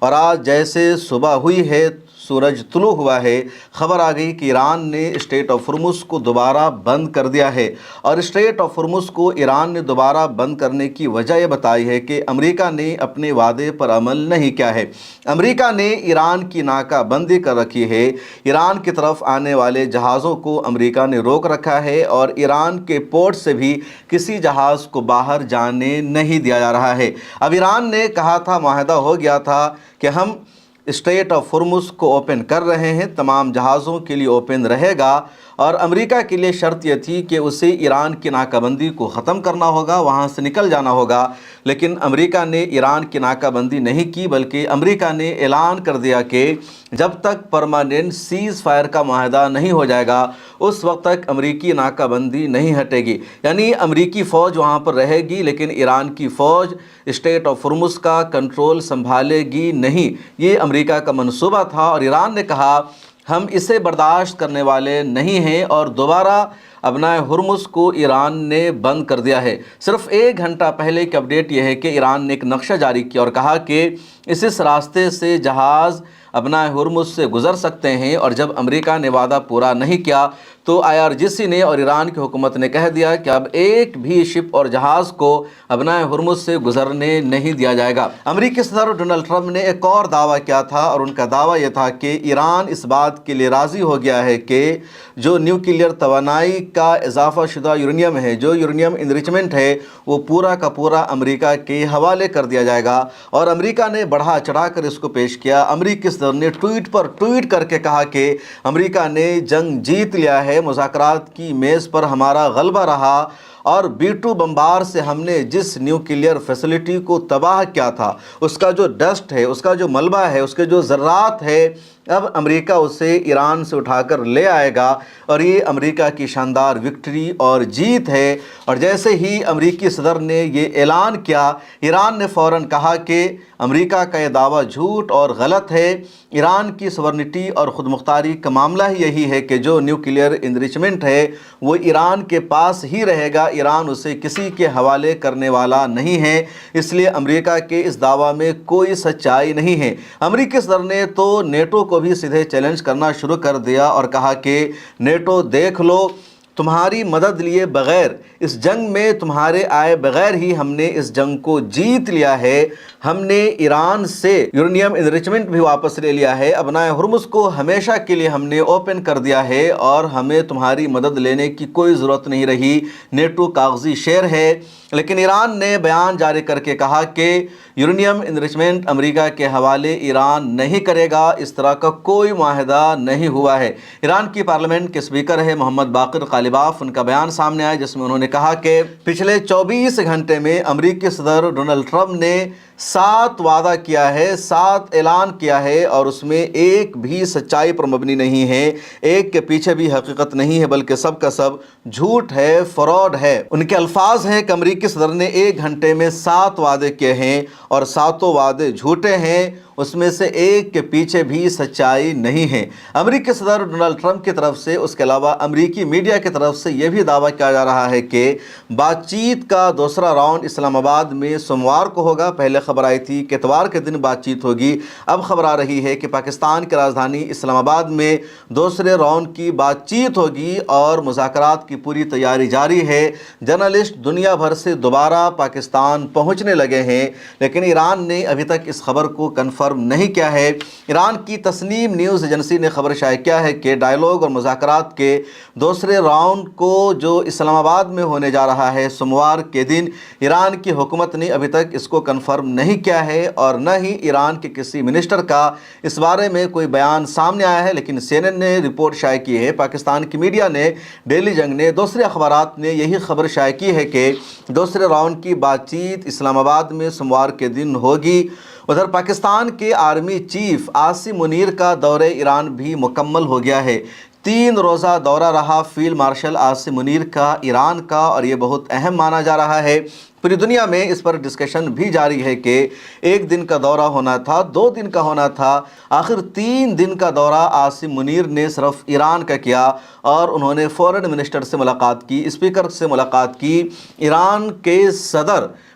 اور آج جیسے صبح ہوئی ہے سورج طلوع ہوا ہے، خبر آ گئی کہ ایران نے اسٹریٹ آف ہرمز کو دوبارہ بند کر دیا ہے۔ اور اسٹریٹ آف ہرمز کو ایران نے دوبارہ بند کرنے کی وجہ یہ بتائی ہے کہ امریکہ نے اپنے وعدے پر عمل نہیں کیا ہے۔ امریکہ نے ایران کی ناکہ بندی کر رکھی ہے، ایران کی طرف آنے والے جہازوں کو امریکہ نے روک رکھا ہے اور ایران کے پورٹ سے بھی کسی جہاز کو باہر جانے نہیں دیا جا رہا ہے۔ اب ایران نے کہا تھا، معاہدہ ہو گیا تھا کہ ہم اسٹریٹ آف ہرمز کو اوپن کر رہے ہیں، تمام جہازوں کے لیے اوپن رہے گا، اور امریکہ کے لیے شرط یہ تھی کہ اسے ایران کی ناکہ بندی کو ختم کرنا ہوگا، وہاں سے نکل جانا ہوگا۔ لیکن امریکہ نے ایران کی ناکہ بندی نہیں کی، بلکہ امریکہ نے اعلان کر دیا کہ جب تک پرماننٹ سیز فائر کا معاہدہ نہیں ہو جائے گا اس وقت تک امریکی ناکہ بندی نہیں ہٹے گی۔ یعنی امریکی فوج وہاں پر رہے گی لیکن ایران کی فوج اسٹریٹ آف ہرمز کا کنٹرول سنبھالے گی نہیں۔ یہ امریکہ کا منصوبہ تھا اور ایران نے کہا ہم اسے برداشت کرنے والے نہیں ہیں، اور دوبارہ ابنائے ہرمز کو ایران نے بند کر دیا ہے۔ صرف 1 گھنٹہ پہلے کی اپڈیٹ یہ ہے کہ ایران نے ایک نقشہ جاری کیا اور کہا کہ اس راستے سے جہاز ابنائے ہرمز سے گزر سکتے ہیں، اور جب امریکہ نے وعدہ پورا نہیں کیا تو IRGC نے اور ایران کی حکومت نے کہہ دیا کہ اب ایک بھی شپ اور جہاز کو ابنائے ہرمز سے گزرنے نہیں دیا جائے گا۔ امریکی صدر ڈونلڈ ٹرمپ نے ایک اور دعویٰ کیا تھا، اور ان کا دعویٰ یہ تھا کہ ایران اس بات کے لیے راضی ہو گیا ہے کہ جو نیوکلیئر توانائی کا اضافہ شدہ یورینیم ہے، جو یورینیم انریچمنٹ ہے، وہ پورا کا پورا امریکہ کے حوالے کر دیا جائے گا۔ اور امریکہ نے بڑھا چڑھا کر اس کو پیش کیا۔ امریکی صدر نے ٹویٹ پر ٹویٹ کر کے کہا کہ امریکہ نے جنگ جیت لیا ہے، مذاکرات کی میز پر ہمارا غلبہ رہا، اور B-2 بمبار سے ہم نے جس نیوکلیئر فیسلٹی کو تباہ کیا تھا، اس کا جو ڈسٹ ہے، اس کا جو ملبہ ہے، اس کے جو ذرات ہے، اب امریکہ اسے ایران سے اٹھا کر لے آئے گا، اور یہ امریکہ کی شاندار وکٹری اور جیت ہے۔ اور جیسے ہی امریکی صدر نے یہ اعلان کیا، ایران نے فوراً کہا کہ امریکہ کا یہ دعویٰ جھوٹ اور غلط ہے۔ ایران کی سورنٹی اور خود مختاری کا معاملہ ہی یہی ہے کہ جو نیوکلیئر انریچمنٹ ہے وہ ایران کے پاس ہی رہے گا، ایران اسے کسی کے حوالے کرنے والا نہیں ہے، اس لیے امریکہ کے اس دعویٰ میں کوئی سچائی نہیں ہے۔ امریکی صدر نے تو نیٹو کو بھی سیدھے چیلنج کرنا شروع کر دیا اور کہا کہ نیٹو دیکھ لو، تمہاری مدد لیے بغیر، اس جنگ میں تمہارے آئے بغیر ہی ہم نے اس جنگ کو جیت لیا ہے۔ ہم نے ایران سے یورینیم انریچمنٹ بھی واپس لے لیا ہے، ابنائے ہرمز کو ہمیشہ کے لیے ہم نے اوپن کر دیا ہے، اور ہمیں تمہاری مدد لینے کی کوئی ضرورت نہیں رہی۔ نیٹو کاغذی شیر ہے۔ لیکن ایران نے بیان جاری کر کے کہا کہ یورینیم انریچمنٹ امریکہ کے حوالے ایران نہیں کرے گا، اس طرح کا کوئی معاہدہ نہیں ہوا ہے۔ ایران کی پارلیمنٹ کے اسپیکر ہے محمد باقر غالباف، ان کا بیان سامنے آیا جس میں انہوں نے کہا کہ پچھلے 24 گھنٹے میں امریکی صدر ڈونلڈ ٹرمپ نے 7 وعدہ کیا ہے، 7 اعلان کیا ہے، اور اس میں ایک بھی سچائی پر مبنی نہیں ہے، ایک کے پیچھے بھی حقیقت نہیں ہے، بلکہ سب کا سب جھوٹ ہے، فراڈ ہے۔ ان کے الفاظ ہیں کہ امریکی صدر نے 1 گھنٹے میں 7 وعدے کیے ہیں اور 7 وعدے جھوٹے ہیں، اس میں سے ایک کے پیچھے بھی سچائی نہیں ہے۔ امریکی صدر ڈونلڈ ٹرمپ کی طرف سے، اس کے علاوہ امریکی میڈیا کی طرف سے یہ بھی دعویٰ کیا جا رہا ہے کہ بات چیت کا دوسرا راؤنڈ اسلام آباد میں سوموار کو ہوگا۔ پہلے خبر آئی تھی کہ اتوار کے دن بات چیت ہوگی، اب خبر آ رہی ہے کہ پاکستان کی راجدھانی اسلام آباد میں دوسرے راؤنڈ کی بات چیت ہوگی، اور مذاکرات کی پوری تیاری جاری ہے۔ جرنلسٹ دنیا بھر سے دوبارہ پاکستان پہنچنے لگے ہیں، لیکن ایران نے ابھی تک اس خبر کو کنفرم نہیں کیا ہے۔ ایران کی تسنیم نیوز ایجنسی نے خبر شائع کیا ہے کہ ڈائیلاگ اور مذاکرات کے دوسرے راؤنڈ کو جو اسلام آباد میں ہونے جا رہا ہے سوموار کے دن، ایران کی حکومت نے ابھی تک اس کو کنفرم نہیں کیا ہے، اور نہ ہی ایران کے کسی منسٹر کا اس بارے میں کوئی بیان سامنے آیا ہے۔ لیکن CNN نے رپورٹ شائع کی ہے، پاکستان کی میڈیا نے، ڈیلی جنگ نے، دوسرے اخبارات نے یہی خبر شائع کی ہے کہ دوسرے راؤنڈ کی بات چیت اسلام آباد میں سوموار کے دن ہوگی۔ ادھر پاکستان کے آرمی چیف عاصم منیر کا دورہ ایران بھی مکمل ہو گیا ہے۔ 3 روزہ دورہ رہا فیلڈ مارشل عاصم منیر کا ایران کا، اور یہ بہت اہم مانا جا رہا ہے۔ پوری دنیا میں اس پر ڈسکشن بھی جاری ہے کہ 1 دن کا دورہ ہونا تھا، 2 دن کا ہونا تھا، آخر 3 دن کا دورہ عاصم منیر نے صرف ایران کا کیا، اور انہوں نے فورن منسٹر سے ملاقات کی، اسپیکر سے ملاقات کی، ایران کے صدر